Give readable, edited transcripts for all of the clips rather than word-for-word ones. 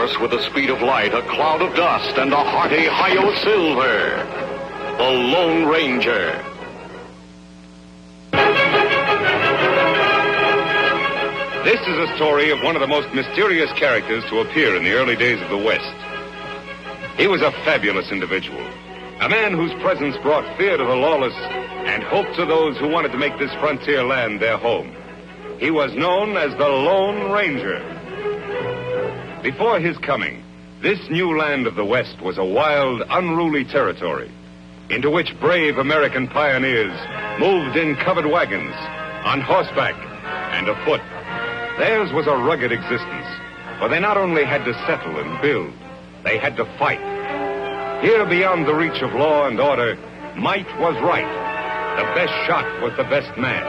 horse with the speed of light, a cloud of dust, and a hearty HI-OOO-SIILVER, the Lone Ranger. This is a story of one of the most mysterious characters to appear in the early days of the West. He was a fabulous individual, a man whose presence brought fear to the lawless and hope to those who wanted to make this frontier land their home. He was known as the Lone Ranger. Before his coming, this new land of the West was a wild, unruly territory into which brave American pioneers moved in covered wagons, on horseback, and afoot. Theirs was a rugged existence, for they not only had to settle and build, they had to fight. Here, beyond the reach of law and order, might was right. The best shot was the best man.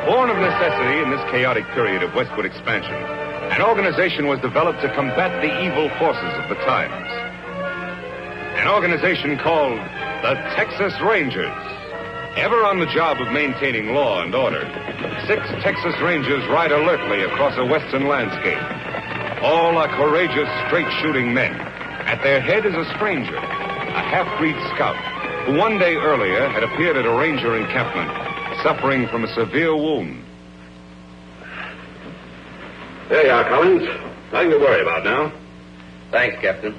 Born of necessity in this chaotic period of westward expansion, an organization was developed to combat the evil forces of the times. An organization called the Texas Rangers. Ever on the job of maintaining law and order, 6 Texas Rangers ride alertly across a western landscape. All are courageous, straight-shooting men. At their head is a stranger, a half-breed scout, who one day earlier had appeared at a ranger encampment, suffering from a severe wound. There you are, Collins. Nothing to worry about now. Thanks, Captain.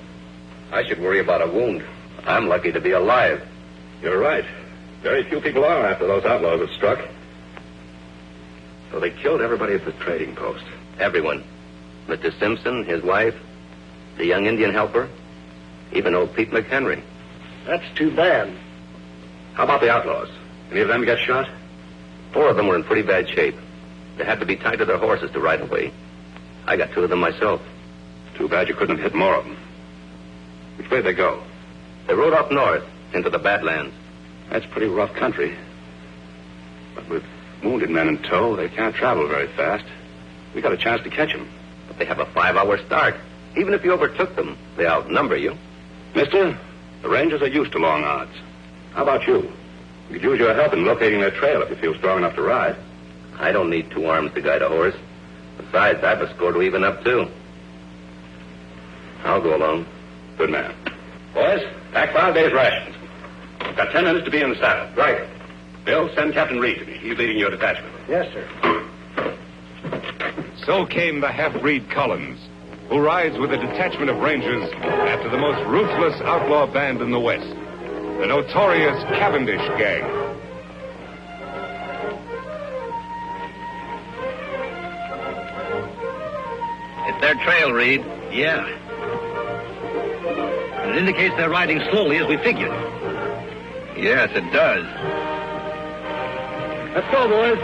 I should worry about a wound. I'm lucky to be alive. You're right. Very few people are after those outlaws have struck. So they killed everybody at the trading post. Everyone. Mr. Simpson, his wife, the young Indian helper, even old Pete McHenry. That's too bad. How about the outlaws? Any of them get shot? 4 of them were in pretty bad shape. They had to be tied to their horses to ride away. I got 2 of them myself. Too bad you couldn't have hit more of them. Which way did they go? They rode up north into the Badlands. That's pretty rough country. But with wounded men in tow, they can't travel very fast. We got a chance to catch them. But they have a 5-hour start. Even if you overtook them, they outnumber you. Mister, the Rangers are used to long odds. How about you? We could use your help in locating their trail if you feel strong enough to ride. I don't need 2 arms to guide a horse. Besides, I have a score to even up, too. I'll go along. Good man. Boys, pack 5 days' rations. We've got 10 minutes to be in the saddle. Right. Bill, send Captain Reed to me. He's leading your detachment. Yes, sir. So came the half-breed Collins, who rides with a detachment of Rangers after the most ruthless outlaw band in the West, the notorious Cavendish Gang. It's their trail, Reed. Yeah. It indicates they're riding slowly as we figured. Yes, it does. Let's go, boys.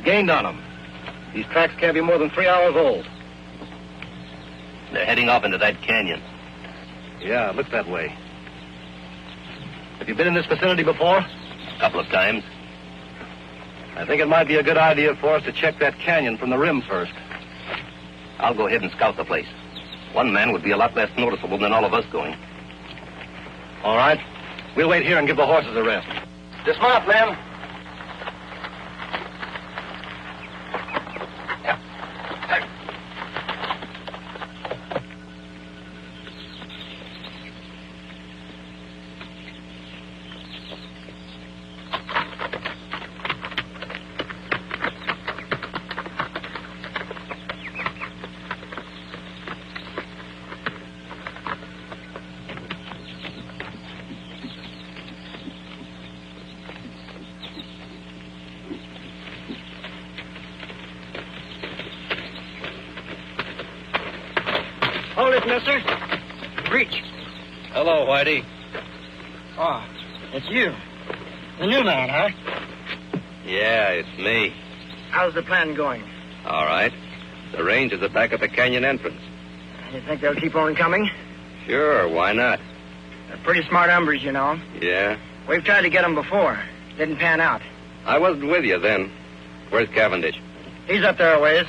Gained on them. These tracks can't be more than 3 hours old. They're heading off into that canyon. Yeah, it looks that way. Have you been in this vicinity before? A couple of times. I think it might be a good idea for us to check that canyon from the rim first. I'll go ahead and scout the place. One man would be a lot less noticeable than all of us going. All right. We'll wait here and give the horses a rest. Dismount, men. Hold it, mister. Reach. Hello, Whitey. Oh, it's you. The new man, huh? Yeah, it's me. How's the plan going? All right. The Rangers are back at the canyon entrance. You think they'll keep on coming? Sure, why not? They're pretty smart hombres, you know. Yeah? We've tried to get them before. Didn't pan out. I wasn't with you then. Where's Cavendish? He's up there a ways.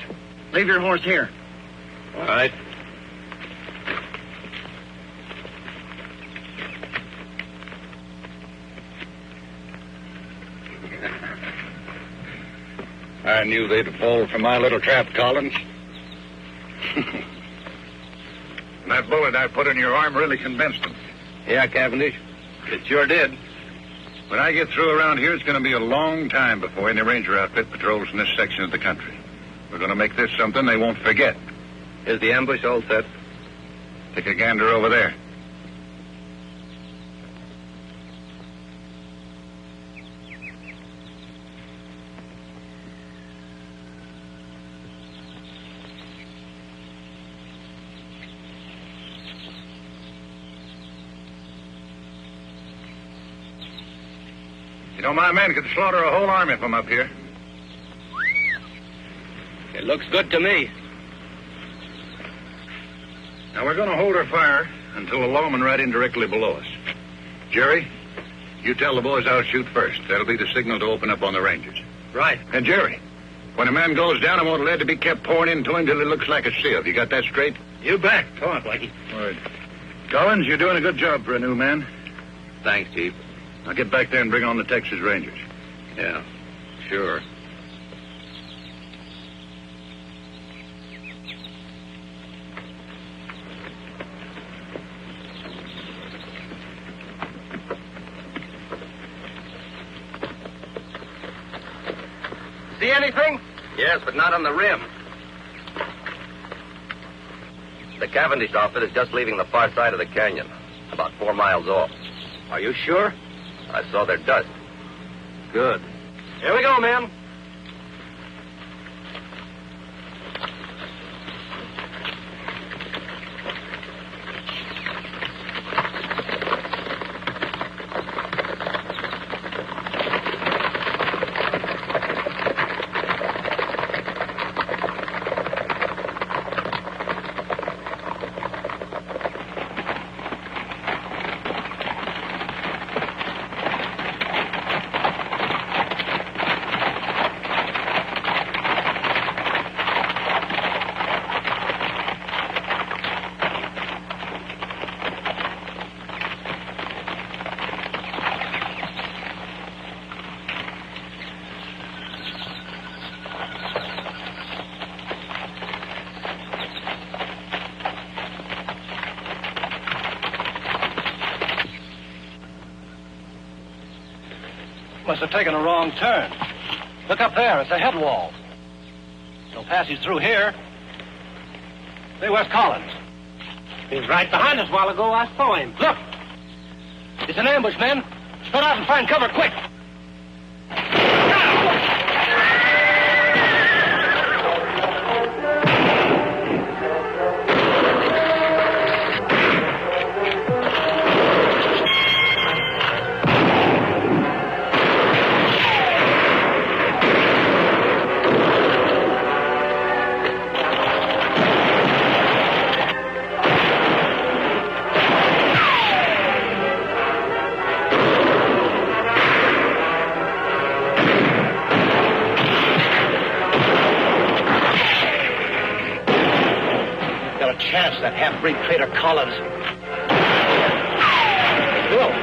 Leave your horse here. All right. I knew they'd fall for my little trap, Collins. That bullet I put in your arm really convinced them. Yeah, Cavendish? It sure did. When I get through around here, it's going to be a long time before any ranger outfit patrols in this section of the country. We're going to make this something they won't forget. Is the ambush all set? Take a gander over there. You know, my men could slaughter a whole army from up here. It looks good to me. Now, we're going to hold our fire until the lawmen ride in directly below us. Jerry, you tell the boys I'll shoot first. That'll be the signal to open up on the Rangers. Right. And, Jerry, when a man goes down, I want lead to be kept pouring into him till he looks like a sieve. You got that straight? You bet. Come on, Blackie. All right. Collins, you're doing a good job for a new man. Thanks, Chief. Now get back there and bring on the Texas Rangers. Yeah, sure. See anything? Yes, but not on the rim. The Cavendish outfit is just leaving the far side of the canyon, about 4 miles off. Are you sure? I saw their dust. Good. Here we go, men. Must have taken a wrong turn. Look up there. It's a head wall. No passage through here. Say, where's Collins? He was right behind us a while ago. I saw him. Look! It's an ambush, men. Spread out and find cover, quick! That half-breed traitor Collins. Go.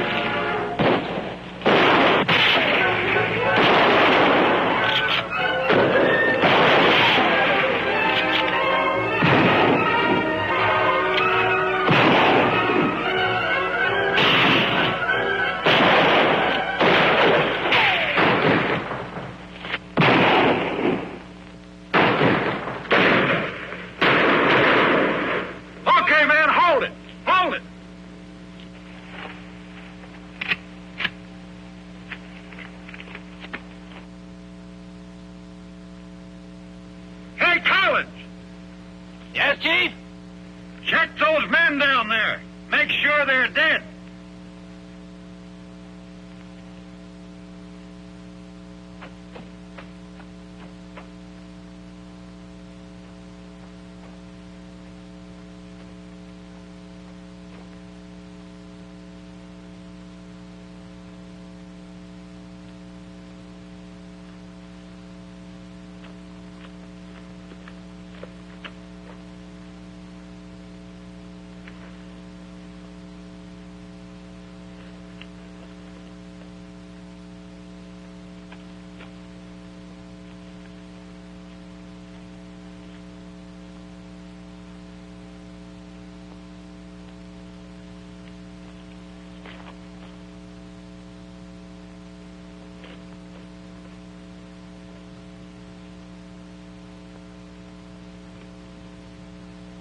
Yes, Chief? Check those men down there. Make sure they're dead.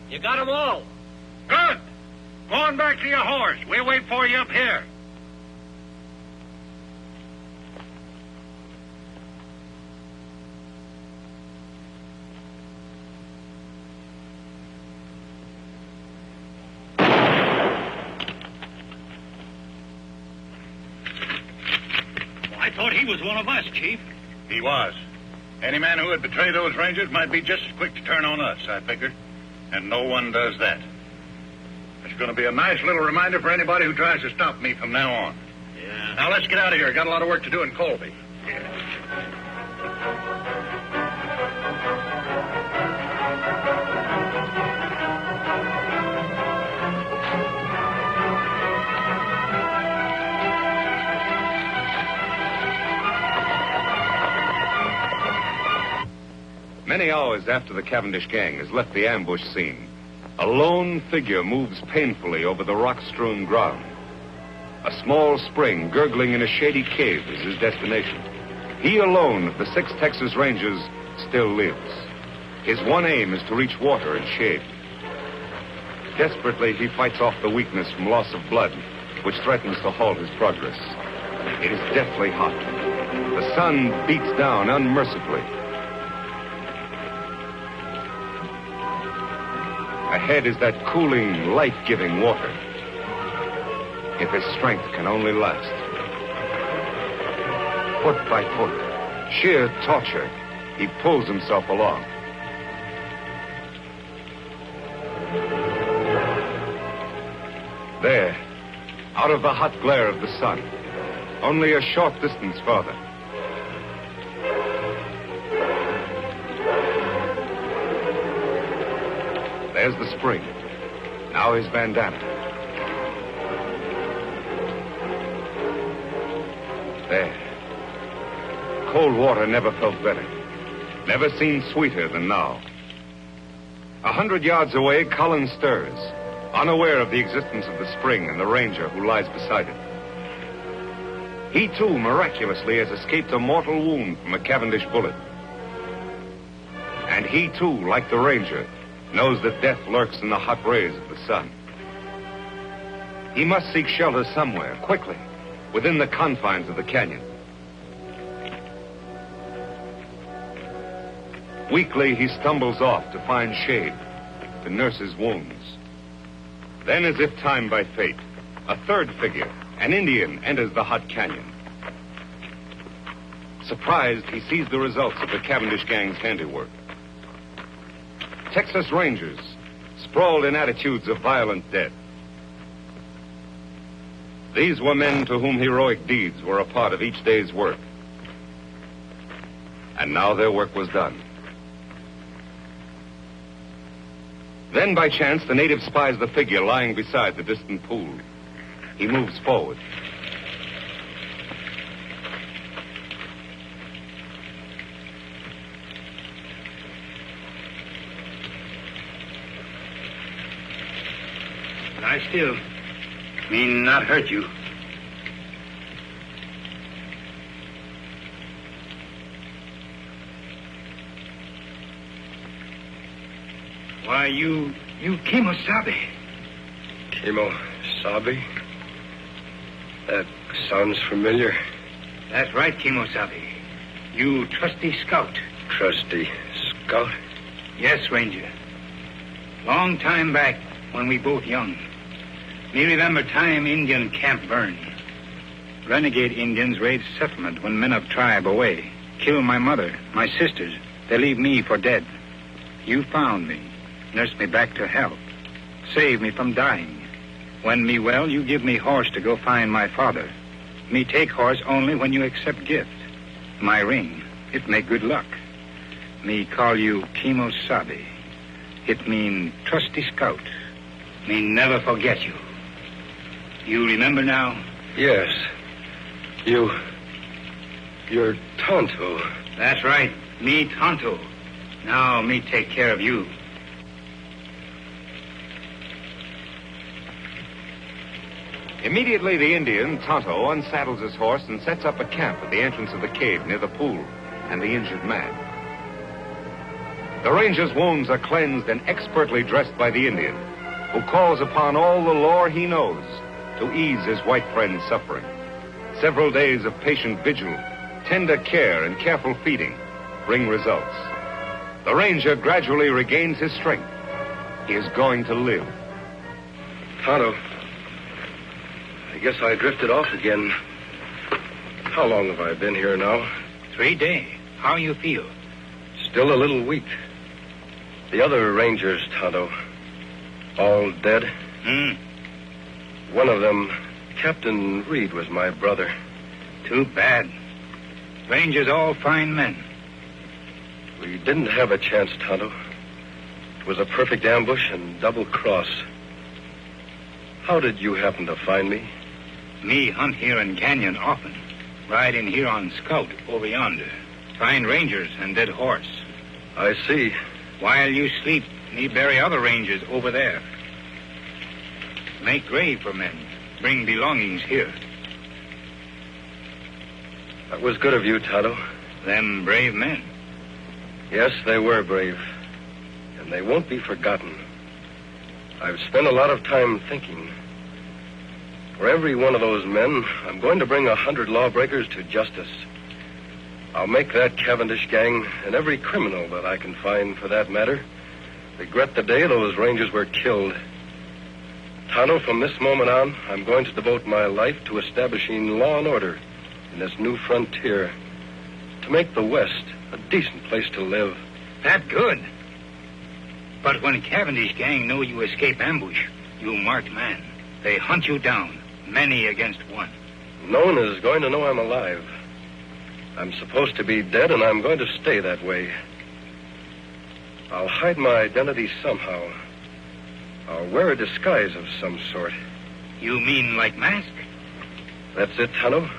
You got them all. Good. Go on back to your horse. We'll wait for you up here. I thought he was one of us, Chief. He was. Any man who would betray those Rangers might be just as quick to turn on us, I figured. And no one does that. It's going to be a nice little reminder for anybody who tries to stop me from now on. Yeah. Now, let's get out of here. Got a lot of work to do in Colby. Many hours after the Cavendish gang has left the ambush scene, a lone figure moves painfully over the rock-strewn ground. A small spring gurgling in a shady cave is his destination. He alone of the 6 Texas Rangers still lives. His one aim is to reach water and shade. Desperately, he fights off the weakness from loss of blood, which threatens to halt his progress. It is deathly hot. The sun beats down unmercifully. Ahead is that cooling, life-giving water. If his strength can only last. Foot by foot, sheer torture, he pulls himself along. There, out of the hot glare of the sun, only a short distance farther. There's the spring. Now his bandana. There. Cold water never felt better. Never seemed sweeter than now. 100 yards away, Collins stirs, unaware of the existence of the spring and the ranger who lies beside it. He, too, miraculously has escaped a mortal wound from a Cavendish bullet. And he, too, like the ranger, knows that death lurks in the hot rays of the sun. He must seek shelter somewhere, quickly, within the confines of the canyon. Weakly, he stumbles off to find shade, to nurse his wounds. Then, as if timed by fate, a third figure, an Indian, enters the hot canyon. Surprised, he sees the results of the Cavendish gang's handiwork. Texas Rangers, sprawled in attitudes of violent death. These were men to whom heroic deeds were a part of each day's work. And now their work was done. Then, by chance, the native spies the figure lying beside the distant pool. He moves forward. Lie still. Mean not hurt you. Why, you Kimosabe. Kimosabe? That sounds familiar. That's right, Kimosabe. You trusty scout. Trusty scout? Yes, Ranger. Long time back, when we both young. Me remember time Indian camp burned. Renegade Indians raid settlement when men of tribe away. Kill my mother, my sisters. They leave me for dead. You found me. Nursed me back to health. Saved me from dying. When me well, you give me horse to go find my father. Me take horse only when you accept gift. My ring, it make good luck. Me call you Kimosabe. It mean trusty scout. Me never forget you. You remember now? Yes. You're Tonto. That's right. Me Tonto. Now me take care of you. Immediately, the Indian, Tonto, unsaddles his horse and sets up a camp at the entrance of the cave near the pool and the injured man. The ranger's wounds are cleansed and expertly dressed by the Indian, who calls upon all the lore he knows to ease his white friend's suffering. Several days of patient vigil, tender care, and careful feeding bring results. The ranger gradually regains his strength. He is going to live. Tonto, I guess I drifted off again. How long have I been here now? 3 days. How you feel? Still a little weak. The other rangers, Tonto, all dead? One of them, Captain Reed, was my brother. Too bad. Rangers all fine men. We didn't have a chance, Tonto. It was a perfect ambush and double cross. How did you happen to find me? Me hunt here in canyon often. Ride in here on scout over yonder. Find rangers and dead horse. I see. While you sleep, me bury other rangers over there. Make grave for men. Bring belongings here. That was good of you, Tonto. Them brave men. Yes, they were brave. And they won't be forgotten. I've spent a lot of time thinking. For every one of those men, I'm going to bring 100 lawbreakers to justice. I'll make that Cavendish gang, and every criminal that I can find for that matter, regret the day those rangers were killed. Tonto, from this moment on, I'm going to devote my life to establishing law and order in this new frontier, to make the West a decent place to live. That good. But when Cavendish gang know you escape ambush, you marked man. They hunt you down, many against one. No one is going to know I'm alive. I'm supposed to be dead, and I'm going to stay that way. I'll hide my identity somehow. I'll wear a disguise of some sort. You mean like mask? That's it, Tonto.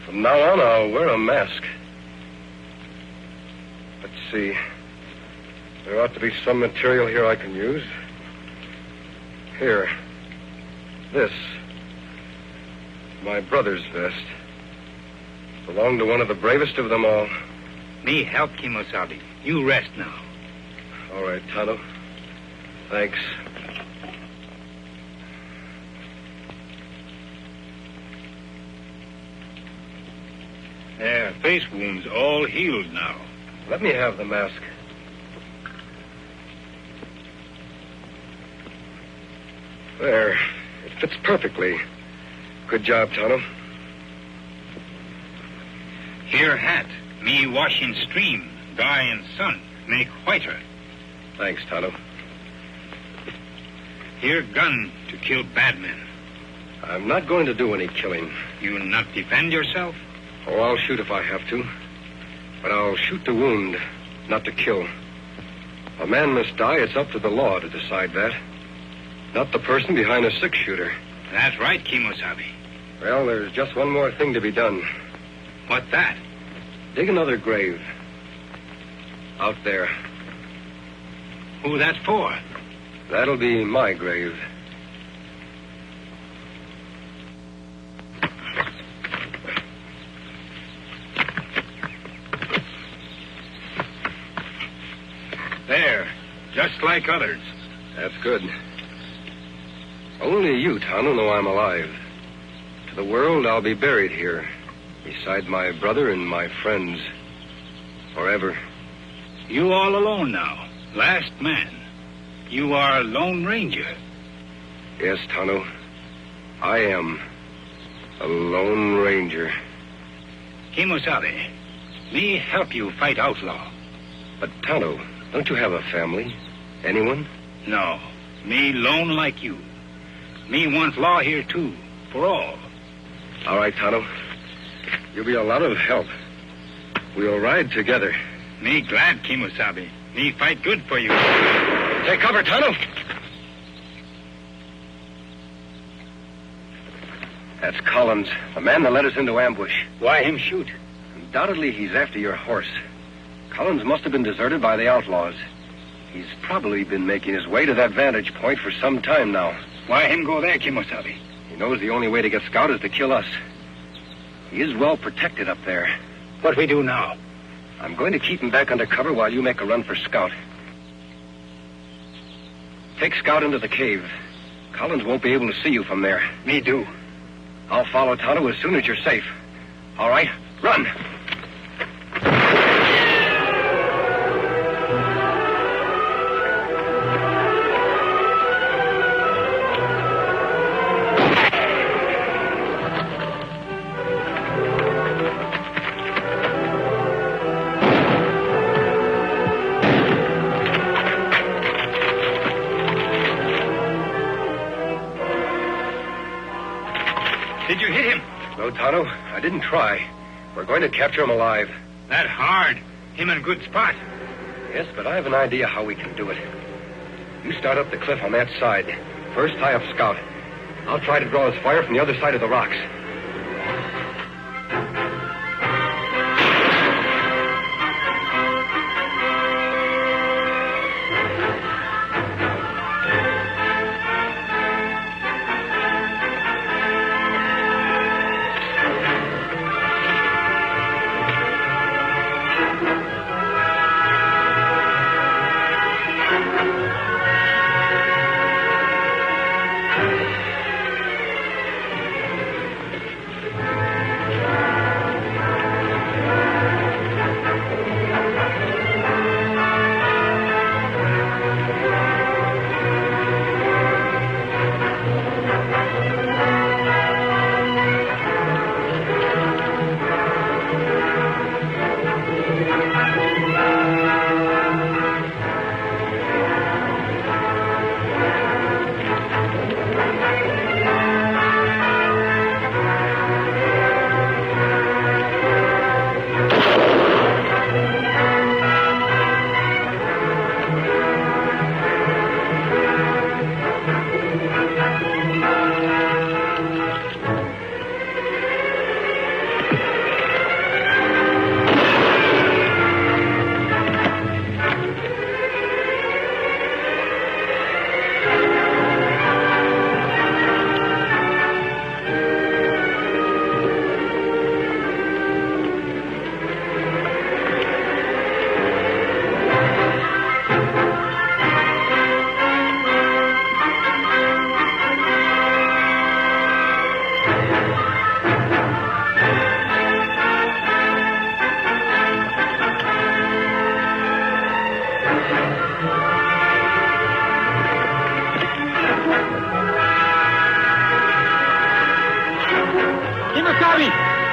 From now on, I'll wear a mask. Let's see. There ought to be some material here I can use. Here. This. My brother's vest. Belonged to one of the bravest of them all. Me help Kimosabe. You rest now. All right, Tonto. Thanks. Their face wounds all healed now. Let me have the mask. There. It fits perfectly. Good job, Tonto. Here hat. Me wash in stream. Dye in sun. Make whiter. Thanks, Tonto. Here gun to kill bad men. I'm not going to do any killing. You not defend yourself? Oh, I'll shoot if I have to. But I'll shoot to wound, not to kill. A man must die. It's up to the law to decide that. Not the person behind a six-shooter. That's right, Kimosabe. Well, there's just one more thing to be done. What's that? Dig another grave. Out there. Who that for? That'll be my grave. There. Just like others. That's good. Only you, Tonto, know I'm alive. To the world, I'll be buried here, beside my brother and my friends. Forever. You all alone now. Last man. You are a Lone Ranger. Yes, Tonto. I am a Lone Ranger. Kimosabe, me help you fight outlaw. But, Tonto, don't you have a family? Anyone? No. Me lone like you. Me want law here, too. For all. All right, Tonto. You'll be a lot of help. We'll ride together. Me glad, Kimosabe. Me fight good for you. Take cover, Tonto. That's Collins, the man that led us into ambush. Why him shoot? Undoubtedly, he's after your horse. Collins must have been deserted by the outlaws. He's probably been making his way to that vantage point for some time now. Why him go there, Kimosabe? He knows the only way to get Scout is to kill us. He is well protected up there. What we do now? I'm going to keep him back under cover while you make a run for Scout. Take Scout into the cave. Collins won't be able to see you from there. Me do. I'll follow Tonto as soon as you're safe. All right, run. Did you hit him? No, Tonto, I didn't try. We're going to capture him alive. That hard. Him in good spot. Yes, but I have an idea how we can do it. You start up the cliff on that side. First, tie up Scout. I'll try to draw his fire from the other side of the rocks.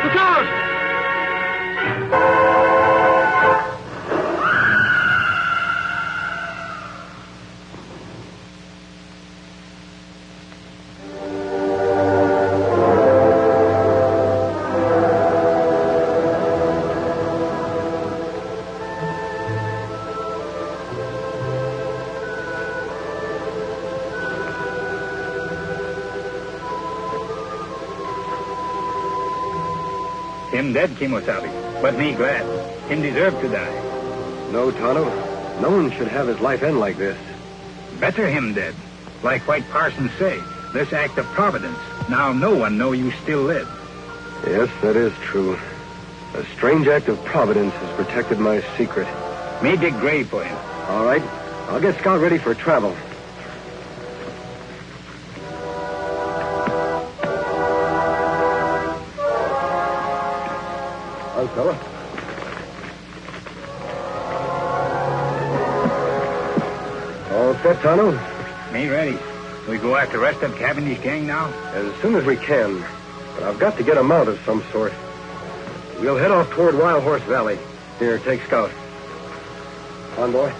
Look out! Him dead, Kimosabe, but me glad. Him deserve to die. No, Tonto. No one should have his life end like this. Better him dead. Like White Parsons say, this act of providence. Now no one know you still live. Yes, that is true. A strange act of providence has protected my secret. Me dig grave for him. All right. I'll get Scout ready for travel. On, fella. All set, Tonto? Me ready. We go after the rest of Cavendish gang now? As soon as we can. But I've got to get a mount of some sort. We'll head off toward Wild Horse Valley. Here, take Scout. On, boy.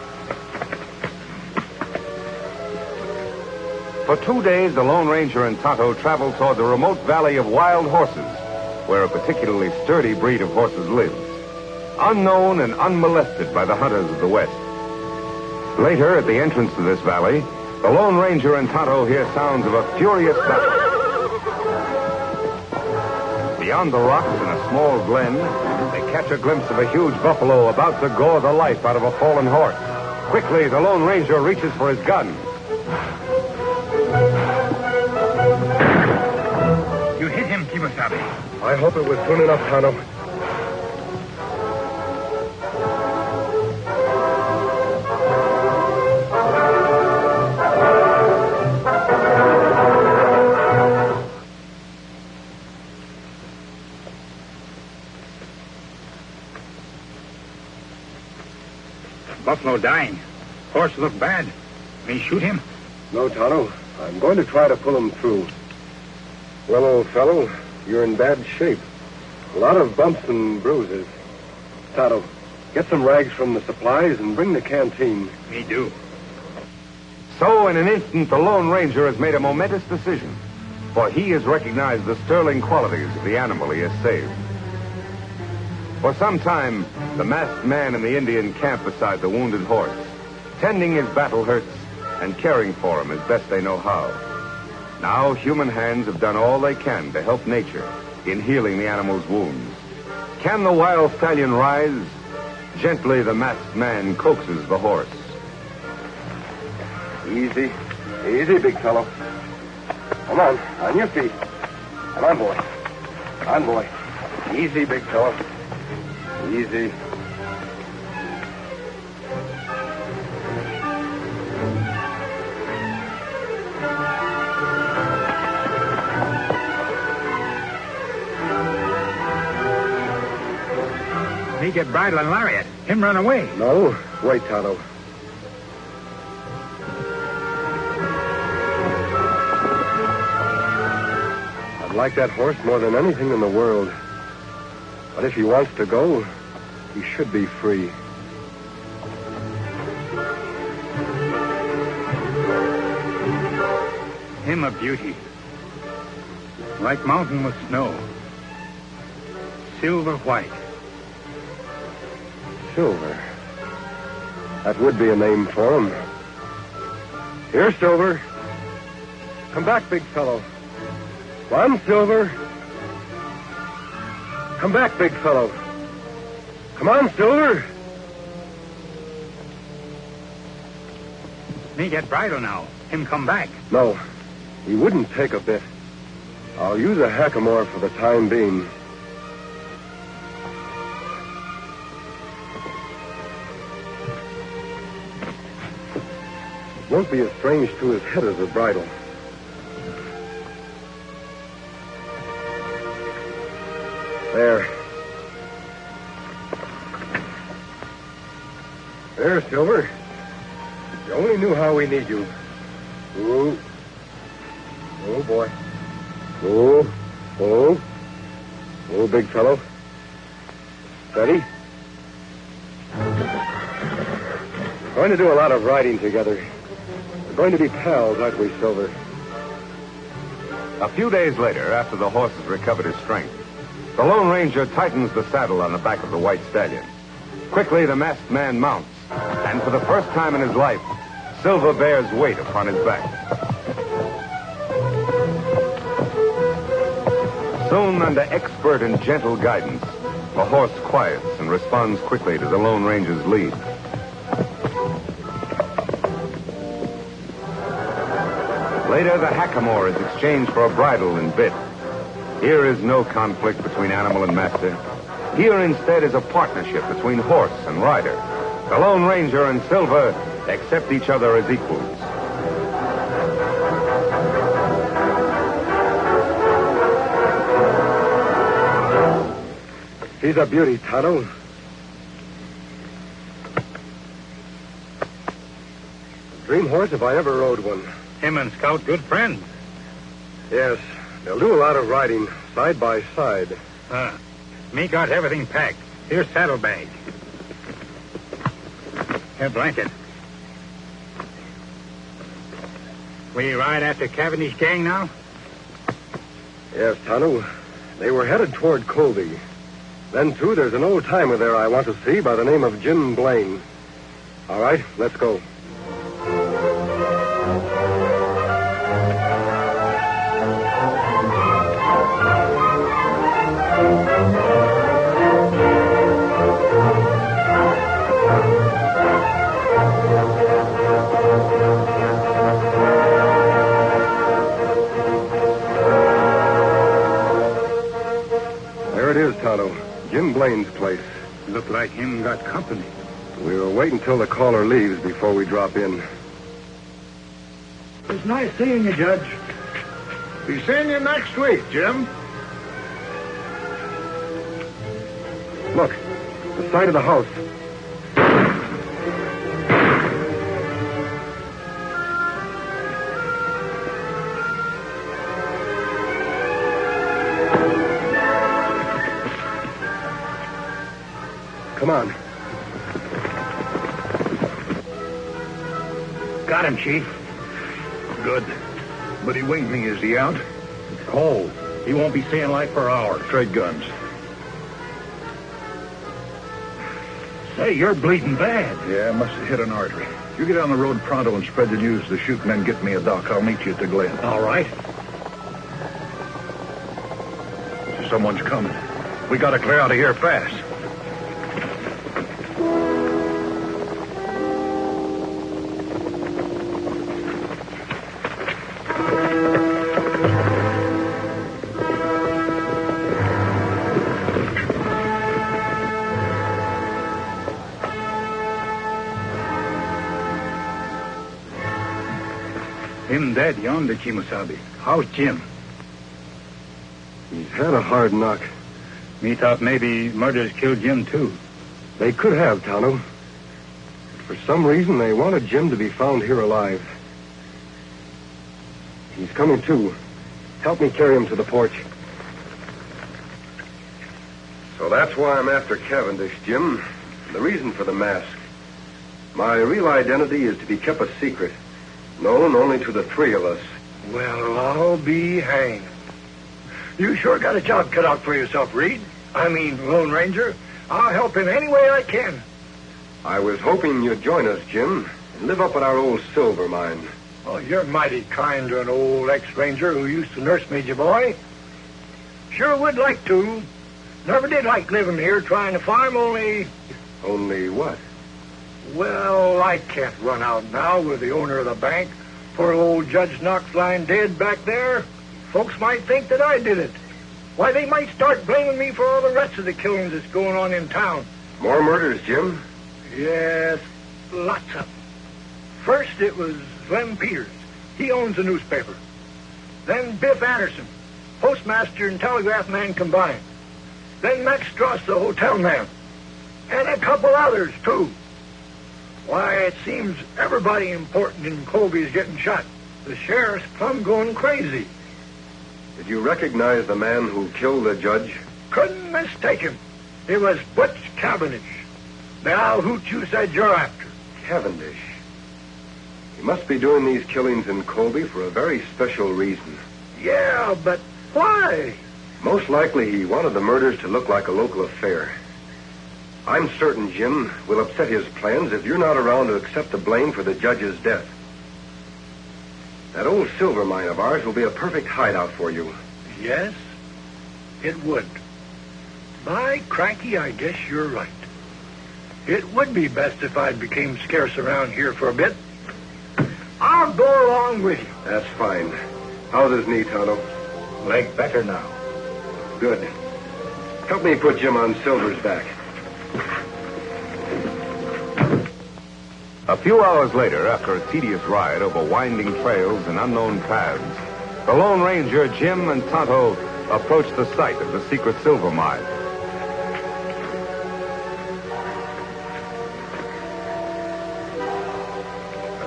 For 2 days, the Lone Ranger and Tonto traveled toward the remote valley of Wild Horses, where a particularly sturdy breed of horses lives, unknown and unmolested by the hunters of the West. Later, at the entrance to this valley, the Lone Ranger and Tonto hear sounds of a furious battle. Beyond the rocks in a small glen, they catch a glimpse of a huge buffalo about to gore the life out of a fallen horse. Quickly, the Lone Ranger reaches for his gun. You hit him, Kimosabe. I hope it was soon enough, Tonto. Buffalo dying. Horse look bad. Me shoot him? No, Tonto. I'm going to try to pull him through. Well, old fellow, you're in bad shape. A lot of bumps and bruises. Tonto, get some rags from the supplies and bring the canteen. Me do. So, in an instant, the Lone Ranger has made a momentous decision, for he has recognized the sterling qualities of the animal he has saved. For some time, the masked man in the Indian camp beside the wounded horse, tending his battle hurts and caring for him as best they know how. Now, human hands have done all they can to help nature in healing the animal's wounds. Can the wild stallion rise? Gently, the masked man coaxes the horse. Easy. Easy, big fellow. Come on your feet. Come on, boy. Come on, boy. Easy, big fellow. Easy. Me get bridle and lariat. Him run away. No, wait, Tonto. I'd like that horse more than anything in the world. But if he wants to go, he should be free. Him a beauty. Like mountain with snow. Silver white. Silver. That would be a name for him. Here, Silver. Come back, big fellow. Come on, Silver. Come back, big fellow. Come on, Silver. Me get bridle now. Him come back. No, he wouldn't take a bit. I'll use a hackamore for the time being. It won't be as strange to his head as a bridle. There. There, Silver. You only knew how we need you. Ooh. Oh, boy. Oh. Oh. Oh, big fellow. Steady. We're going to do a lot of riding together. We're going to be pals, aren't we, Silver? A few days later, after the horse has recovered his strength, the Lone Ranger tightens the saddle on the back of the white stallion. Quickly, the masked man mounts, and for the first time in his life, Silver bears weight upon his back. Soon, under expert and gentle guidance, the horse quiets and responds quickly to the Lone Ranger's lead. Later, the hackamore is exchanged for a bridle and bit. Here is no conflict between animal and master. Here, instead, is a partnership between horse and rider. The Lone Ranger and Silver accept each other as equals. He's a beauty, Tonto. Dream horse if I ever rode one. Him and Scout good friends. Yes, they'll do a lot of riding, side by side. Me got everything packed. Here's saddlebag. Here, blanket. We ride after Cavendish gang now? Yes, Tonto. They were headed toward Colby. Then, too, there's an old-timer there I want to see by the name of Jim Blaine. All right, let's go. There it is, Tonto. Jim Blaine's place. Look like him got company. We'll wait until the caller leaves before we drop in. It's nice seeing you, Judge. Be seeing you next week, Jim. Look, the side of the house. Come on. Got him, Chief. Good. But he winged me. Is he out? Cold. He won't be seeing light for hours. Trade guns. Say, you're bleeding bad. Yeah, must have hit an artery. You get on the road pronto and spread the news to the shoot and then get me a doc. I'll meet you at the Glen. All right. Someone's coming. We gotta clear out of here fast. Him dead yonder, Kimosabe. How's Jim? He's had a hard knock. Me thought maybe murders killed Jim, too. They could have, Tonto. For some reason, they wanted Jim to be found here alive. He's coming, too. Help me carry him to the porch. So that's why I'm after Cavendish, Jim. The reason for the mask. My real identity is to be kept a secret, known only to the three of us. Well, I'll be hanged. You sure got a job cut out for yourself, Reed. I mean, Lone Ranger. I'll help in any way I can. I was hoping you'd join us, Jim, and live up at our old silver mine. Oh, you're mighty kind to an old ex-ranger who used to nurse me, boy. Sure would like to. Never did like living here trying to farm, only... Only what? Well, I can't run out now with the owner of the bank. Poor old Judge Knox lying dead back there. Folks might think that I did it. Why, they might start blaming me for all the rest of the killings that's going on in town. More murders, Jim? Yes, lots of them. First, it was Lem Peters. He owns the newspaper. Then Biff Anderson, postmaster and telegraph man combined. Then Max Strauss, the hotel man. And a couple others, too. Why, it seems everybody important in Colby is getting shot. The sheriff's plumb going crazy. Did you recognize the man who killed the judge? Couldn't mistake him. It was Butch Cavendish. Now, who you said you're after? Cavendish. He must be doing these killings in Colby for a very special reason. Yeah, but why? Most likely he wanted the murders to look like a local affair. I'm certain, Jim, we'll upset his plans if you're not around to accept the blame for the judge's death. That old silver mine of ours will be a perfect hideout for you. Yes, it would. By cranky, I guess you're right. It would be best if I became scarce around here for a bit. I'll go along with you. That's fine. How's his knee, Tonto? Leg better now. Good. Help me put Jim on Silver's back. A few hours later, after a tedious ride over winding trails and unknown paths, the Lone Ranger, Jim, and Tonto approached the site of the secret silver mine.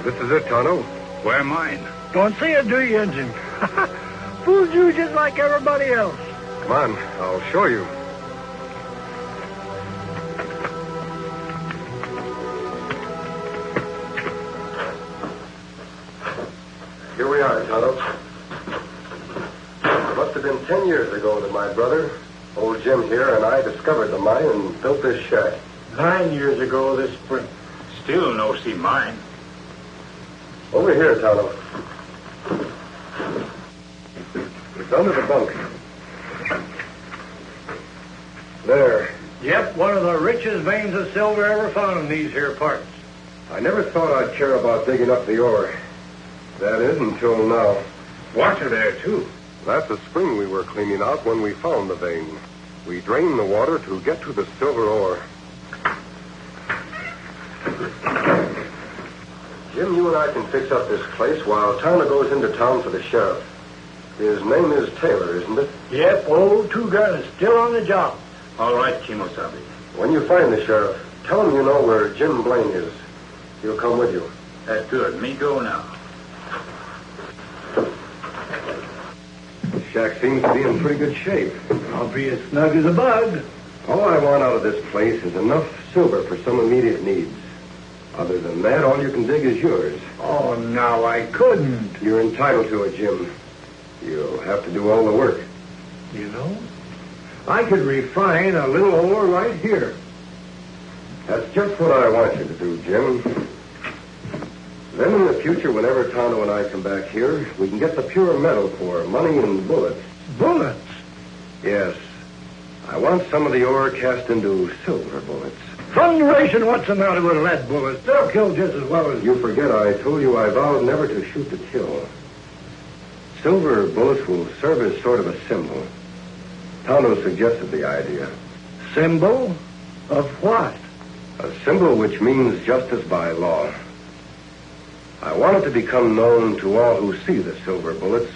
This is it, Tonto. Where mine? Don't see it, do you, Injun? Fooled you just like everybody else. Come on, I'll show you. Here we are, Tonto. It must have been 10 years ago that my brother, old Jim here, and I discovered the mine and built this shack. 9 years ago this spring. Still no see mine. Over here, Tonto. It's under the bunk. There. Yep, one of the richest veins of silver ever found in these here parts. I never thought I'd care about digging up the ore. That is, until now. Water there, too. That's a spring we were cleaning out when we found the vein. We drained the water to get to the silver ore. Jim, you and I can fix up this place while Tonto goes into town for the sheriff. His name is Taylor, isn't it? Yep, old Two-Gun is still on the job. All right, Kimosabe. When you find the sheriff, tell him you know where Jim Blaine is. He'll come with you. That's good. Me go now. The shack seems to be in pretty good shape. I'll be as snug as a bug. All I want out of this place is enough silver for some immediate needs. Other than that, all you can dig is yours. Oh, now I couldn't. You're entitled to it, Jim. You'll have to do all the work. You know, I could refine a little ore right here. That's just what I want you to do, Jim. Then in the future, whenever Tonto and I come back here, we can get the pure metal for money and bullets. Bullets? Yes. I want some of the ore cast into silver bullets. Thunderation, what's the matter with lead bullets? They'll kill just as well as... You forget I told you I vowed never to shoot to kill. Silver bullets will serve as sort of a symbol. Tonto suggested the idea. Symbol? Of what? A symbol which means justice by law. I want it to become known to all who see the silver bullets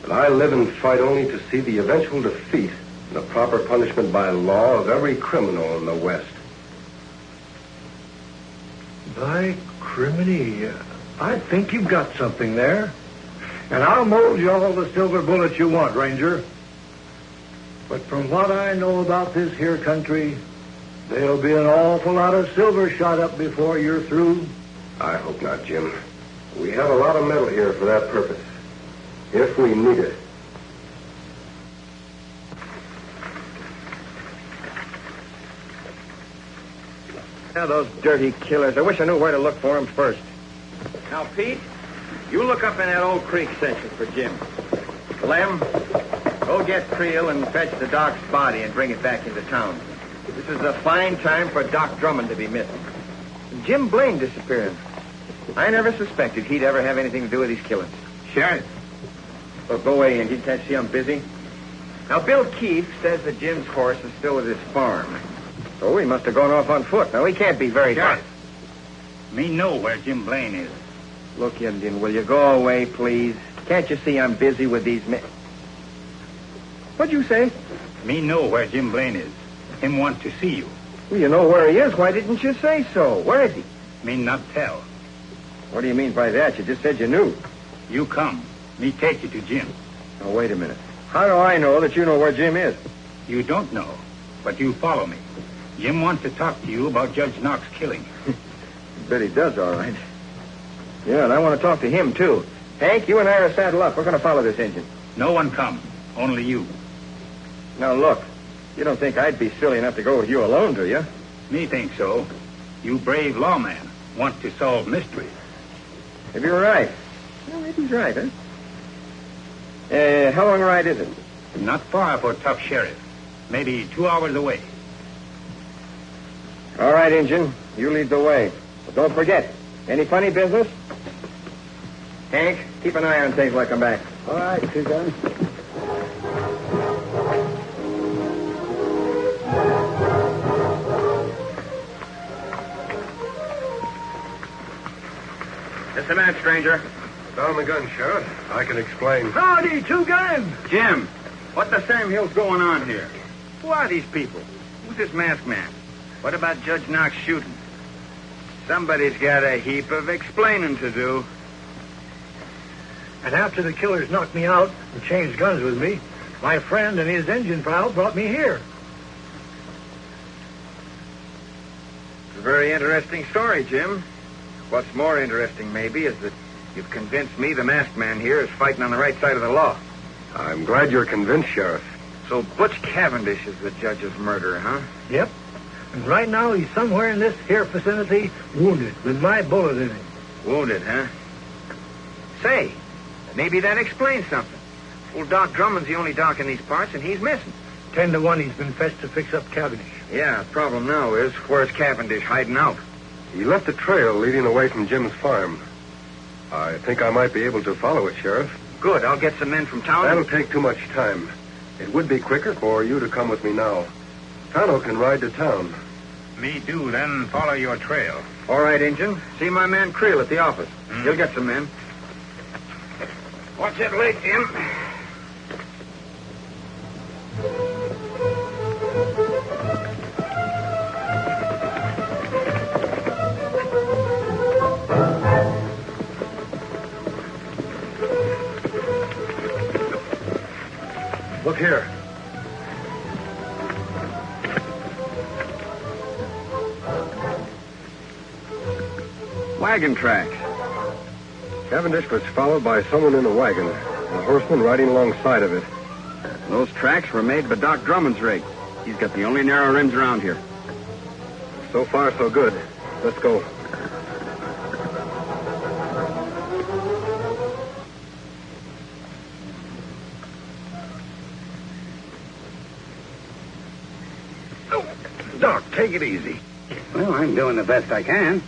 that I live and fight only to see the eventual defeat and the proper punishment by law of every criminal in the West. By criminy, I think you've got something there. And I'll mold you all the silver bullets you want, Ranger. But from what I know about this here country, there'll be an awful lot of silver shot up before you're through. I hope not, Jim. We have a lot of metal here for that purpose, if we need it. Now, those dirty killers. I wish I knew where to look for them first. Now, Pete, you look up in that old creek section for Jim. Lem, go get Creel and fetch the doc's body and bring it back into town. This is a fine time for Doc Drummond to be missing. And Jim Blaine disappearing. I never suspected he'd ever have anything to do with these killings. Sheriff. Well, go away, and you can't see I'm busy. Now, Bill Keefe says that Jim's horse is still at his farm. So he must have gone off on foot. Now, he can't be very far. Me know where Jim Blaine is. Look, Indian, will you go away, please? Can't you see I'm busy with these men? What'd you say? Me know where Jim Blaine is. Him want to see you. Well, you know where he is. Why didn't you say so? Where is he? Me not tell. What do you mean by that? You just said you knew. You come. Me take you to Jim. Now, wait a minute. How do I know that you know where Jim is? You don't know, but you follow me. Jim wants to talk to you about Judge Knox's killing. Bet he does, all right. Yeah, and I want to talk to him, too. Hank, you and I are saddle up. We're going to follow this engine. No one come. Only you. Now, look. You don't think I'd be silly enough to go with you alone, do you? Me think so. You brave lawman want to solve mysteries. Maybe you're right. Well, maybe he's right, huh? How long a ride is it? Not far for tough sheriff. Maybe 2 hours away. All right, Injun. You lead the way. But don't forget, any funny business? Hank, keep an eye on things when I come back. All right, two guns. Just a minute, stranger. Down the gun, Sheriff. I can explain. Howdy, two guns. Jim, what the Sam Hill's going on here? Who are these people? Who's this masked man? What about Judge Knox shooting? Somebody's got a heap of explaining to do. And after the killers knocked me out and changed guns with me, my friend and his engine pal brought me here. It's a very interesting story, Jim. What's more interesting, maybe, is that you've convinced me the masked man here is fighting on the right side of the law. I'm glad you're convinced, Sheriff. So Butch Cavendish is the judge's murderer, huh? Yep. And right now he's somewhere in this here vicinity, wounded, with my bullet in him. Wounded, huh? Say, maybe that explains something. Old Doc Drummond's the only doc in these parts, and he's missing. 10 to 1 he's been fetched to fix up Cavendish. Yeah, the problem now is, where's Cavendish hiding out? He left a trail leading away from Jim's farm. I think I might be able to follow it, Sheriff. Good, I'll get some men from town. That'll take too much time. It would be quicker for you to come with me now. Tonto can ride to town. Me do, then follow your trail. All right, Injun. See my man Creel at the office. He'll get some men. Watch that leg, Jim. Look here. Wagon tracks. Cavendish was followed by someone in a wagon, a horseman riding alongside of it. Those tracks were made by Doc Drummond's rig. He's got the only narrow rims around here. So far, so good. Let's go. Doc, take it easy. Well, I'm doing the best I can.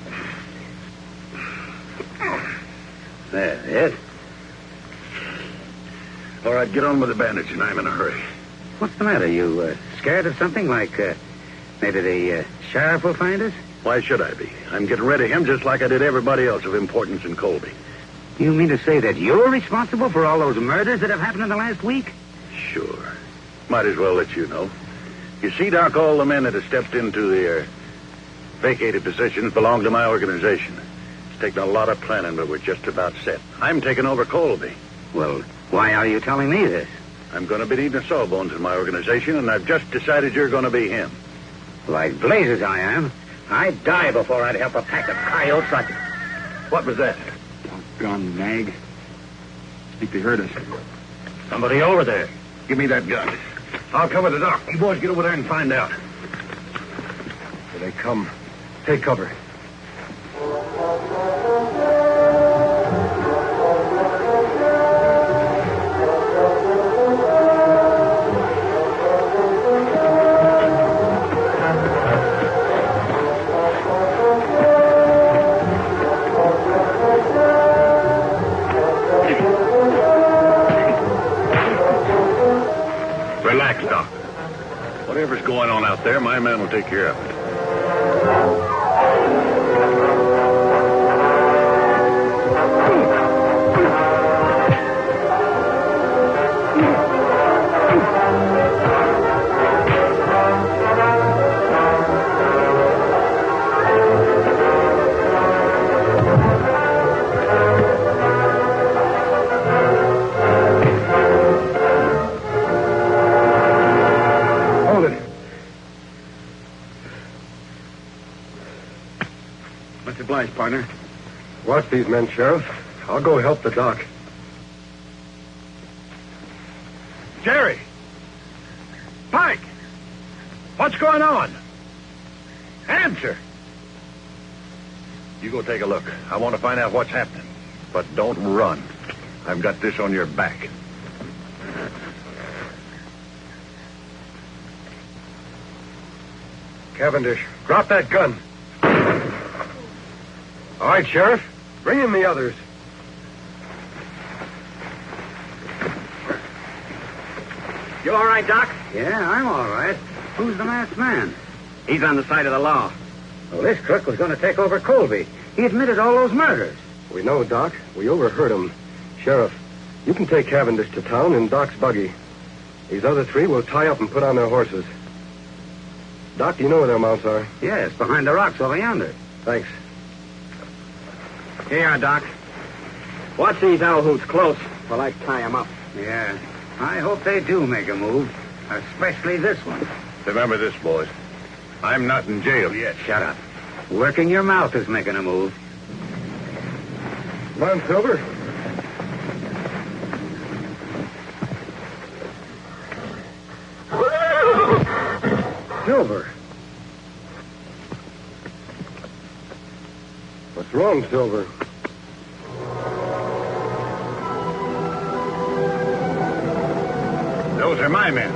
There, yes. All right, get on with the bandaging. I'm in a hurry. What's the matter? You scared of something like maybe the sheriff will find us? Why should I be? I'm getting rid of him just like I did everybody else of importance in Colby. You mean to say that you're responsible for all those murders that have happened in the last week? Sure. Might as well let you know. You see, Doc, all the men that have stepped into the vacated positions belong to my organization. It's taken a lot of planning, but we're just about set. I'm taking over Colby. Well, why are you telling me this? I'm going to be needing Sawbones in my organization, and I've just decided you're going to be him. Like blazes I am. I'd die before I'd help a pack of coyotes like... What was that? Doggone nag. I think they heard us. Somebody over there. Give me that gun. I'll cover the Doc. You boys get over there and find out. Here they come. Take cover. Relax, Doc. Whatever's going on out there, my man will take care of it. Obliged, partner. Watch these men, Sheriff. I'll go help the Doc. Jerry! Pike! What's going on? Answer! You go take a look. I want to find out what's happening. But don't run. I've got this on your back. Cavendish, drop that gun. All right, Sheriff. Bring in the others. You all right, Doc? Yeah, I'm all right. Who's the masked man? He's on the side of the law. Well, this crook was going to take over Colby. He admitted all those murders. We know, Doc. We overheard him. Sheriff, you can take Cavendish to town in Doc's buggy. These other three will tie up and put on their horses. Doc, do you know where their mounts are? Yes, behind the rocks over yonder. Thanks. Here you are, Doc. Watch these owl hoots close while I tie them up. Yeah, I hope they do make a move, especially this one. Remember this, boys. I'm not in jail yet. Shut up. Working your mouth is making a move. Come on, Silver. Silver. What's wrong, Silver? Those are my men.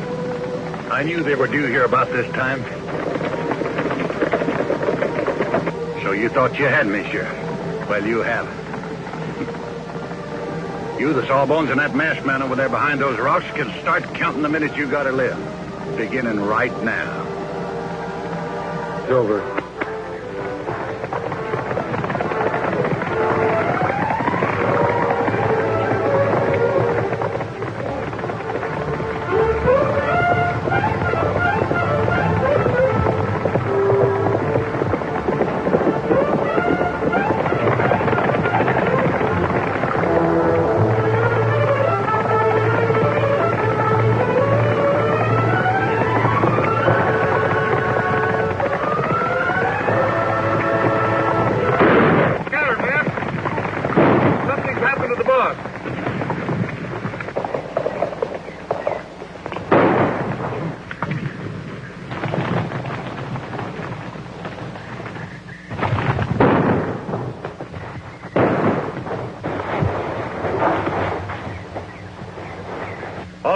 I knew they were due here about this time. So you thought you had me, Sheriff. Well, you haven't. You, the Sawbones, and that masked man over there behind those rocks can start counting the minutes you gotta live. Beginning right now. Silver.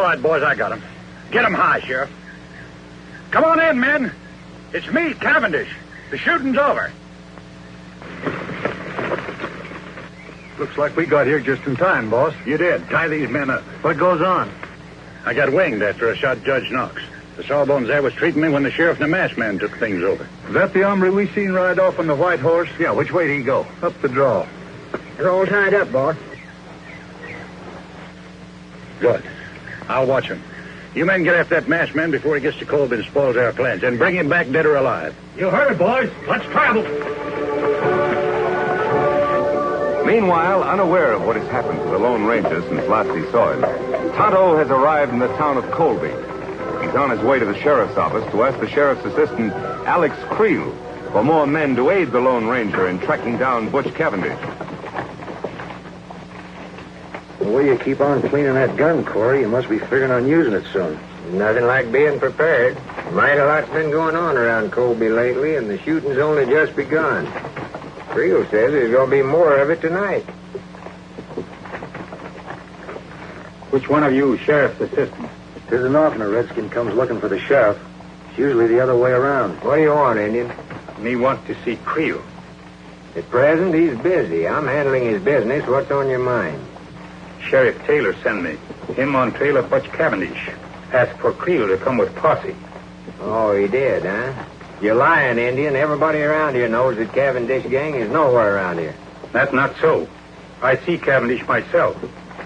right, boys, I got him. Get him high, Sheriff. Come on in, men. It's me, Cavendish. The shooting's over. Looks like we got here just in time, boss. You did. Tie these men up. What goes on? I got winged after I shot Judge Knox. The sawbones there was treating me when the sheriff and the masked man took things over. Is that the hombre we seen ride off on the white horse? Yeah, which way did he go? Up the draw. They're all tied up, boss. Good. I'll watch him. You men get after that masked man before he gets to Colby and spoils our plans, and bring him back dead or alive. You heard it, boys. Let's travel. Meanwhile, unaware of what has happened to the Lone Ranger since last he saw him, Tonto has arrived in the town of Colby. He's on his way to the sheriff's office to ask the sheriff's assistant, Alex Creel, for more men to aid the Lone Ranger in tracking down Butch Cavendish. The way you keep on cleaning that gun, Corey, you must be figuring on using it soon. Nothing like being prepared. Mighty lot's been going on around Colby lately, and the shooting's only just begun. Creel says there's going to be more of it tonight. Which one of you sheriff's assistants? It isn't often a redskin comes looking for the sheriff. It's usually the other way around. What do you want, Indian? Me want to see Creel. At present, he's busy. I'm handling his business. What's on your mind? Sheriff Taylor sent me. Him on trail of Butch Cavendish. Asked for Creel to come with posse. Oh, he did, huh? You're lying, Indian. Everybody around here knows that Cavendish gang is nowhere around here. That's not so. I see Cavendish myself.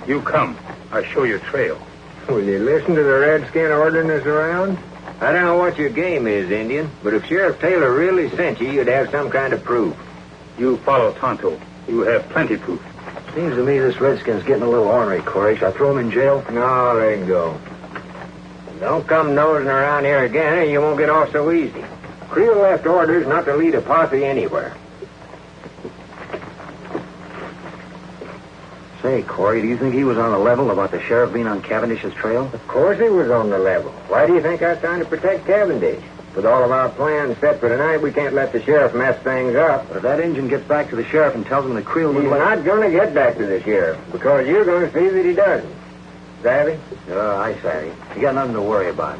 You come. I show you trail. Will you listen to the redskin ordering us around? I don't know what your game is, Indian, but if Sheriff Taylor really sent you, you'd have some kind of proof. You follow Tonto. You have plenty proof. Seems to me this redskin's getting a little ornery, Corey. Shall I throw him in jail? No, let him go. Don't come nosing around here again, or you won't get off so easy. Creel left orders not to lead a posse anywhere. Say, Corey, do you think he was on the level about the sheriff being on Cavendish's trail? Of course he was on the level. Why do you think I was trying to protect Cavendish? With all of our plans set for tonight, we can't let the sheriff mess things up. But if that Injun gets back to the sheriff and tells him that Creel would He's not going to get back to the sheriff, because you're going to see that he doesn't. Savvy? I savvy. You got nothing to worry about.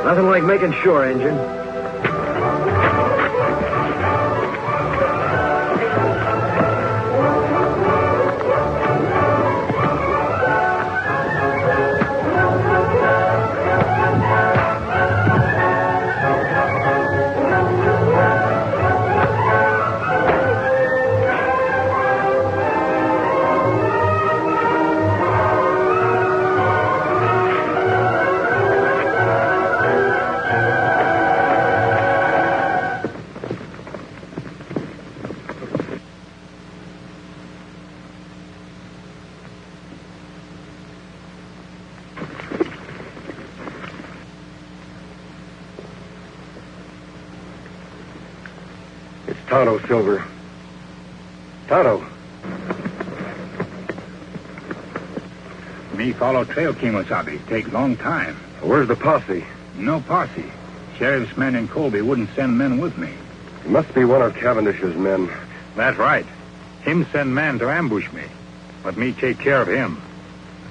Nothing like making sure, Injun. Tonto, Silver. Tonto. Me follow trail, Kimosabe. Take long time. Where's the posse? No posse. Sheriff's men in Colby wouldn't send men with me. It must be one of Cavendish's men. That's right. Him send man to ambush me. Let me take care of him.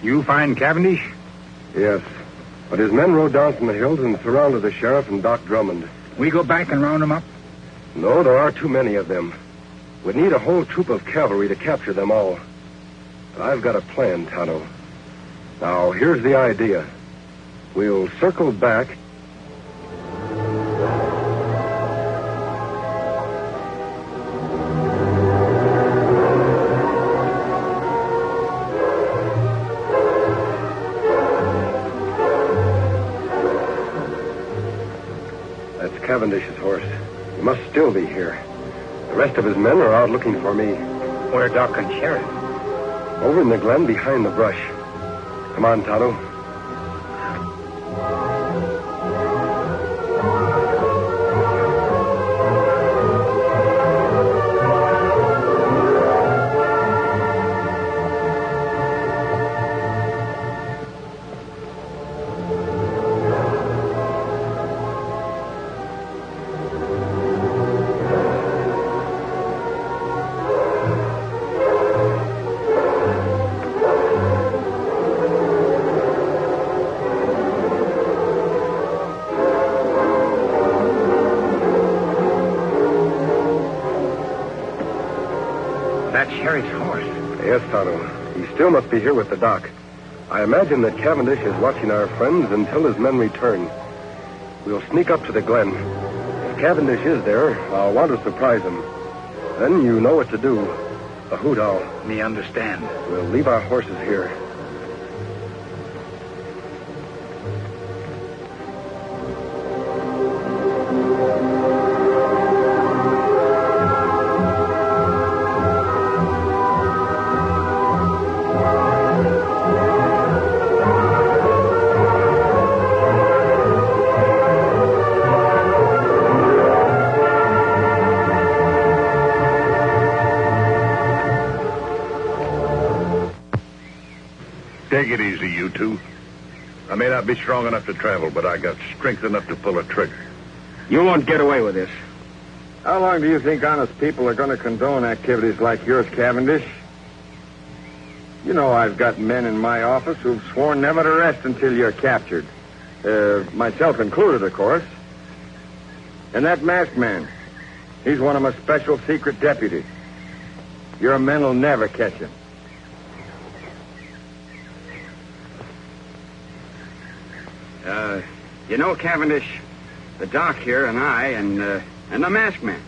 You find Cavendish? Yes. But his men rode down from the hills and surrounded the sheriff and Doc Drummond. We go back and round them up? No, there are too many of them. We'd need a whole troop of cavalry to capture them all. But I've got a plan, Tonto. Now, here's the idea. We'll circle back. Cavendish's horse. He must still be here. The rest of his men are out looking for me. Where Doc and Sheriff? Over in the glen behind the brush. Come on, Tonto. That's Sheriff's horse. Yes, Tonto. He still must be here with the doc. I imagine that Cavendish is watching our friends until his men return. We'll sneak up to the glen. If Cavendish is there, I'll want to surprise him. Then you know what to do. A hoot owl. Me understand. We'll leave our horses here. Take it easy, you two. I may not be strong enough to travel, but I got strength enough to pull a trigger. You won't get away with this. How long do you think honest people are going to condone activities like yours, Cavendish? You know I've got men in my office who've sworn never to rest until you're captured. Myself included, of course. And that masked man, he's one of my special secret deputies. Your men will never catch him. You know, Cavendish, the doc here and I and the masked man,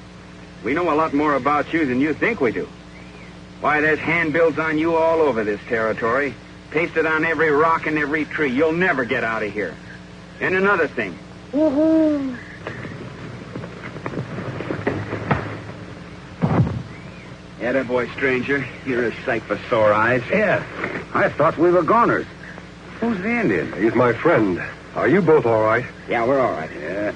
we know a lot more about you than you think we do. Why, there's handbills on you all over this territory, pasted on every rock and every tree. You'll never get out of here. And another thing. Woohoo! Attaboy, stranger. You're a sight for sore eyes. Yeah. I thought we were goners. Who's the Indian? He's my friend. Are you both all right? Yeah, we're all right. Yeah.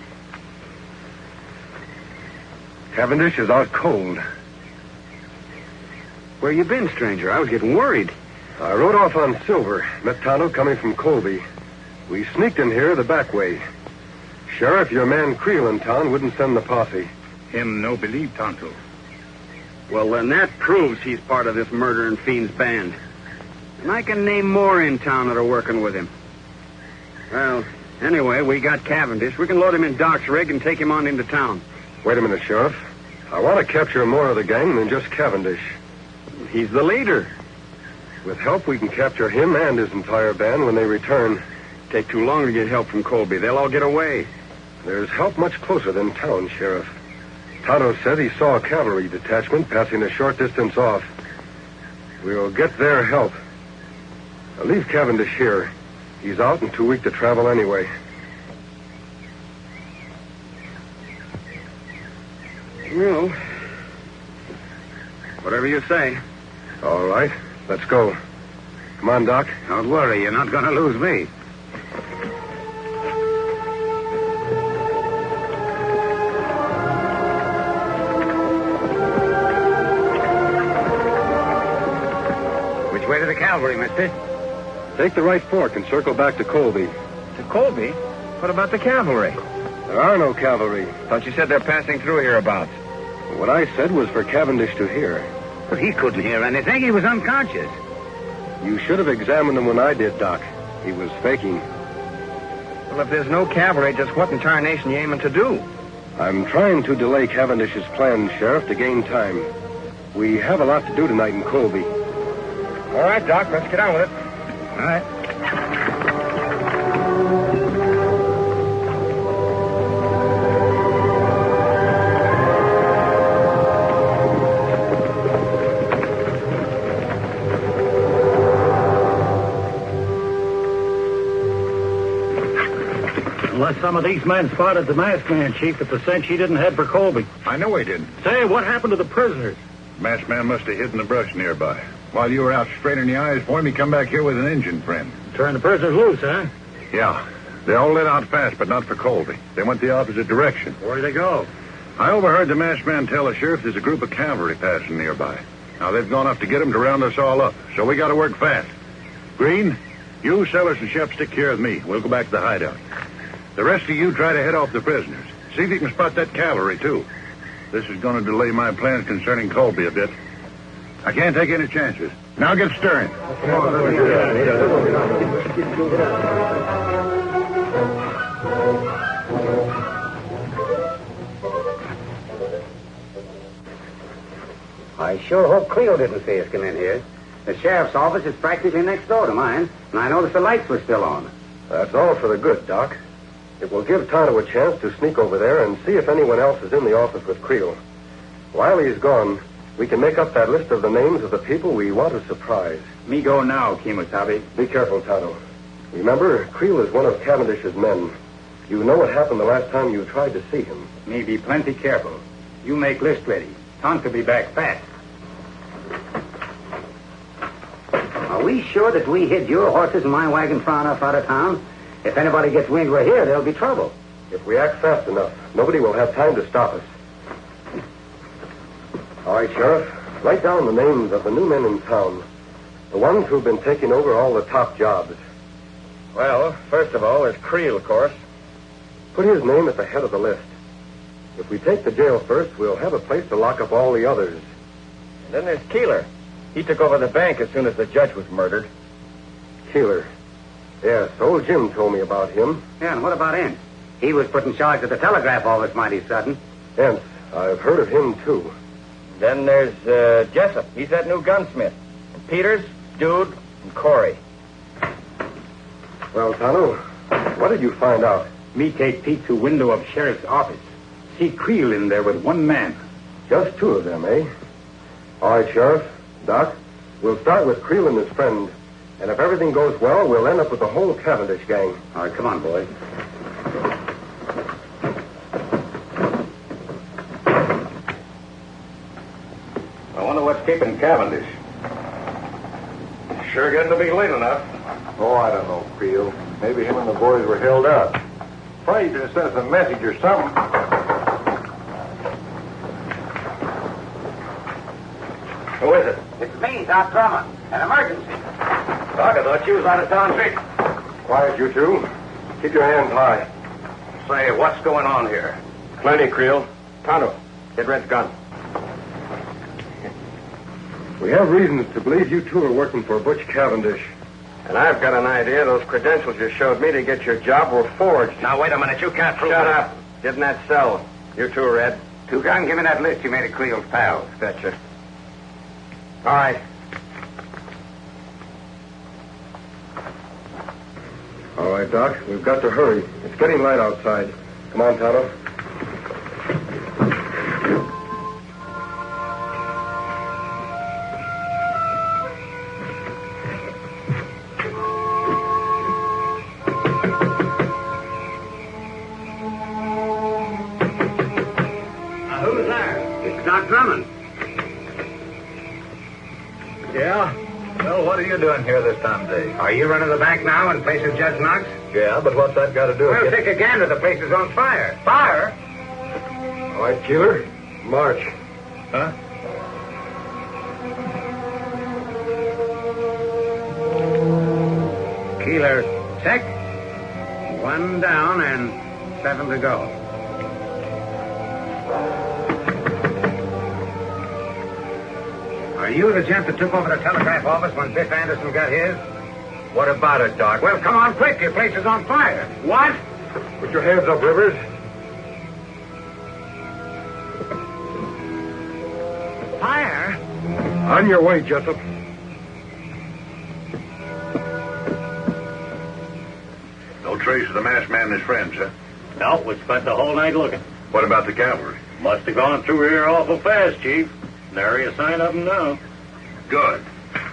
Cavendish is out cold. Where you been, stranger? I was getting worried. I rode off on Silver. Met Tonto coming from Colby. We sneaked in here the back way. Sheriff, your man Creel in town wouldn't send the posse. Him no believe Tonto. Well, then that proves he's part of this murdering fiend's band. And I can name more in town that are working with him. Well, anyway, we got Cavendish. We can load him in Doc's rig and take him on into town. Wait a minute, Sheriff. I want to capture more of the gang than just Cavendish. He's the leader. With help, we can capture him and his entire band when they return. Take too long to get help from Colby. They'll all get away. There's help much closer than town, Sheriff. Tonto said he saw a cavalry detachment passing a short distance off. We'll get their help. I'll leave Cavendish here. He's out and too weak to travel anyway. Well, whatever you say. All right, let's go. Come on, Doc. Don't worry, you're not going to lose me. Which way to the cavalry, mister? Take the right fork and circle back to Colby. To Colby? What about the cavalry? There are no cavalry. Thought you said they're passing through hereabouts. What I said was for Cavendish to hear. But he couldn't hear anything. He was unconscious. You should have examined him when I did, Doc. He was faking. Well, if there's no cavalry, just what in tarnation you aiming to do? I'm trying to delay Cavendish's plans, Sheriff, to gain time. We have a lot to do tonight in Colby. All right, Doc, let's get on with it. All right. Unless some of these men spotted the masked man, Chief, at the cinch he didn't head for Colby. I know he didn't. Say, what happened to the prisoners? Masked man must have hid in the brush nearby. While you were out straining the eyes for him, he come back here with an Injun friend. Turn the prisoners loose, huh? Yeah. They all let out fast, but not for Colby. They went the opposite direction. Where did they go? I overheard the masked man tell the sheriff there's a group of cavalry passing nearby. Now, they've gone up to get him to round us all up, so we got to work fast. Green, you, Sellers, and Shep stick here with me. We'll go back to the hideout. The rest of you try to head off the prisoners. See if you can spot that cavalry, too. This is going to delay my plans concerning Colby a bit. I can't take any chances. Now get stirring. I sure hope Cleo didn't see us come in here. The sheriff's office is practically next door to mine, and I noticed the lights were still on. That's all for the good, Doc. It will give Tonto a chance to sneak over there and see if anyone else is in the office with Creel. While he's gone, we can make up that list of the names of the people we want to surprise. Me go now, Kemosabe. Be careful, Tonto. Remember, Creel is one of Cavendish's men. You know what happened the last time you tried to see him. Me be plenty careful. You make list ready. Tonto be back fast. Are we sure that we hid your horses and my wagon far enough out of town? If anybody gets wind we're here, there'll be trouble. If we act fast enough, nobody will have time to stop us. All right, Sheriff. Write down the names of the new men in town. The ones who've been taking over all the top jobs. Well, first of all, there's Creel, of course. Put his name at the head of the list. If we take the jail first, we'll have a place to lock up all the others. And then there's Keeler. He took over the bank as soon as the judge was murdered. Keeler. Yes, old Jim told me about him. Yeah, and what about Ince? He was put in charge of the telegraph office mighty sudden. Ince. I've heard of him, too. Then there's Jessup. He's that new gunsmith. And Peters, Dude, and Corey. Well, Tonto, what did you find out? Me take peek through window of sheriff's office. See Creel in there with one man. Just two of them, eh? All right, Sheriff. Doc, we'll start with Creel and his friend. And if everything goes well, we'll end up with the whole Cavendish gang. All right, come on, boys. I wonder what's keeping Cavendish. Sure getting to be late enough. Oh, I don't know, Creel. Maybe him and the boys were held up. Probably could have sent us a message or something. Who is it? It's me, Doc Drummond. An emergency. Doc, I thought you was out of town sick. Quiet, you two. Keep your hands high. Say, what's going on here? Plenty, Creel. Tonto, get Red's gun. We have reasons to believe you two are working for Butch Cavendish. And I've got an idea those credentials you showed me to get your job were forged. Now, wait a minute. You can't prove Shut that. up. Get in that cell. You too, Red. Two-Gun, give me that list you made of Creel's pals. Betcha. All right. All right, Doc. We've got to hurry. It's getting light outside. Come on, Tonto. Who's there? It's Doc Drummond. Yeah? Well, what are you doing here this time of day? Are you running the bank now in place of Judge Knox? Yeah, but what's that got to do with Well, take a gander. The place is on fire. Fire? All right, Keeler. March. Huh? Keeler, check. One down and 7 to go. Are you the gent that took over the telegraph office when Biff Anderson got his? What about it, Doc? Well, come on quick. Your place is on fire. What? Put your hands up, Rivers. Fire? On your way, Jessup. No trace of the masked man and his friends, huh? No, we spent the whole night looking. What about the cavalry? Must have gone through here awful fast, Chief. Nary a sign of them now. Good.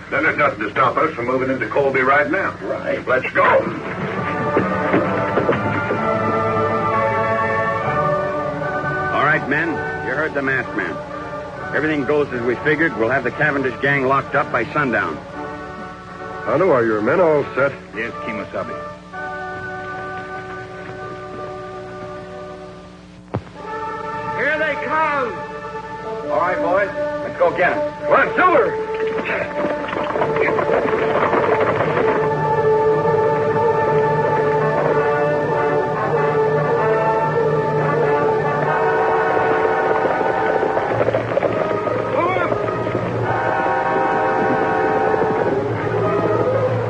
Then there's nothing to stop us from moving into Colby right now. Right. Let's go. right, men. You heard the masked man. Everything goes as we figured. We'll have the Cavendish gang locked up by sundown. Tonto, are your men all set? Yes, Kemosabe. Here they come! All right, boys. Let's go get them. Come on, Silver!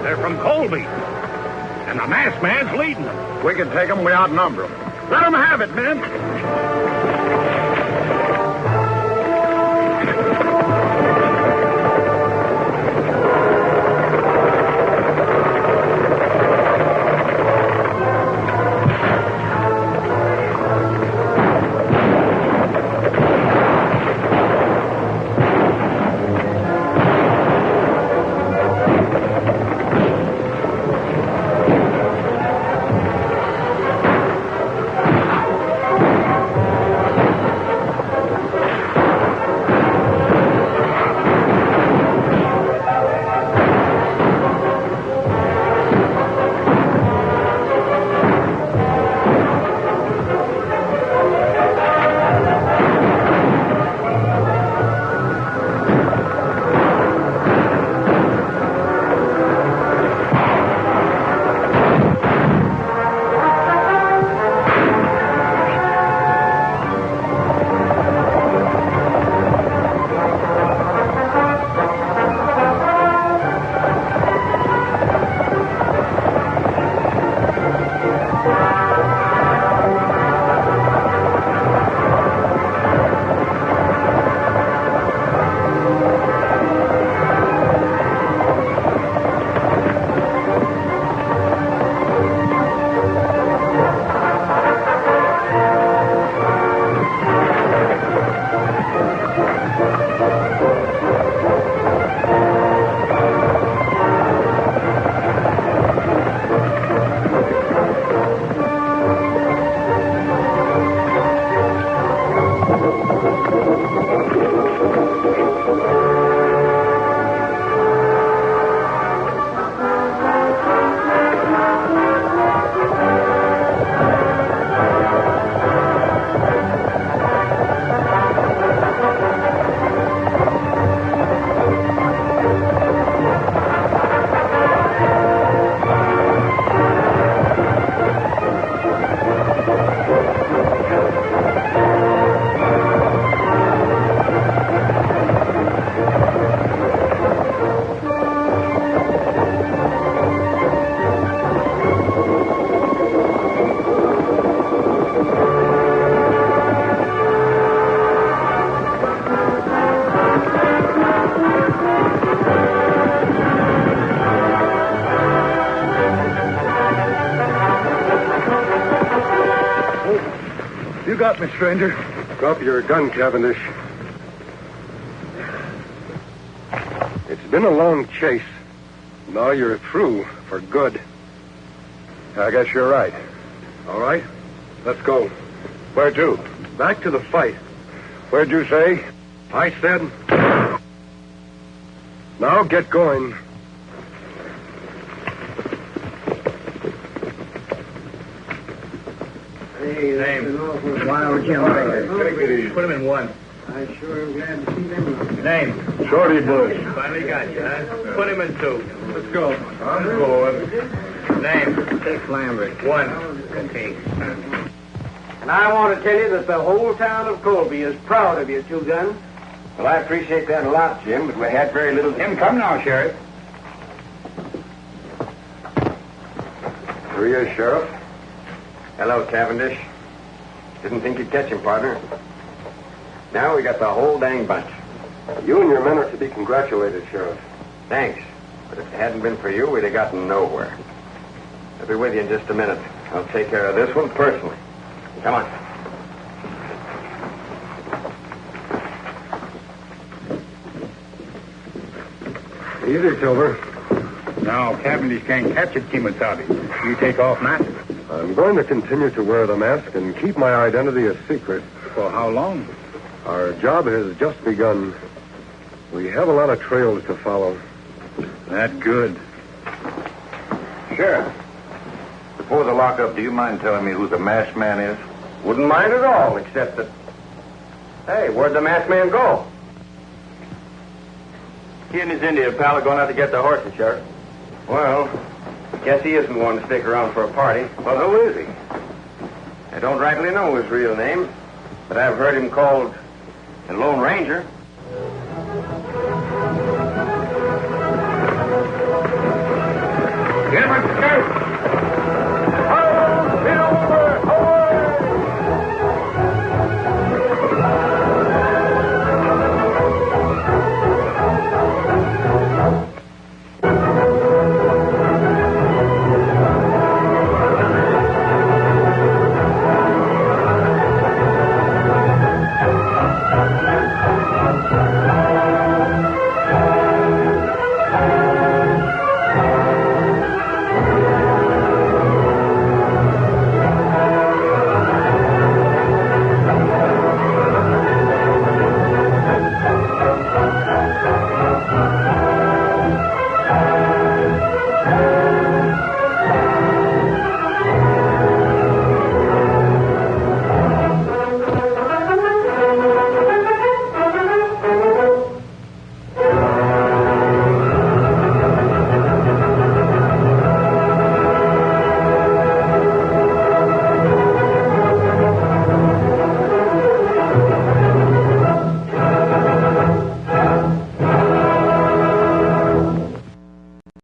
They're from Colby. And the masked man's leading them. We can take them. We outnumber them. Let them have it, men. You got me, stranger. Drop your gun, Cavendish. It's been a long chase. Now you're through for good. I guess you're right. All right, let's go. Where to? Back to the fight. Where'd you say? I said. Now get going. Name. Wild Jim. Put him in one. I sure am glad to see them. Name. Shorty Bush. Finally got you, huh? Put him in two. Let's go. I'm going. Name. Dick Lambert. One. Okay. And I want to tell you that the whole town of Colby is proud of you, Two Gun. Well, I appreciate that a lot, Jim, but we had very little... Jim, come now, Sheriff. Here he is, Sheriff. Hello, Cavendish. Didn't think you'd catch him, partner. Now we got the whole dang bunch. You and your men are to be congratulated, Sheriff. Thanks. But if it hadn't been for you, we'd have gotten nowhere. I'll be with you in just a minute. I'll take care of this one personally. Come on. Easy, Silver. Now, Cavendish can't catch it, Kemosabe. You take off, Matt. I'm going to continue to wear the mask and keep my identity a secret For how long? Our job has just begun. We have a lot of trails to follow. That good. Sheriff, before the lockup, do you mind telling me who the masked man is? Wouldn't mind at all, except that... Hey, where'd the masked man go? He and his Indian pal are going out to get the horses, Sheriff. Well, guess he isn't one to stick around for a party. Well, who is he? I don't rightly know his real name, but I've heard him called the Lone Ranger. Get him, Sheriff!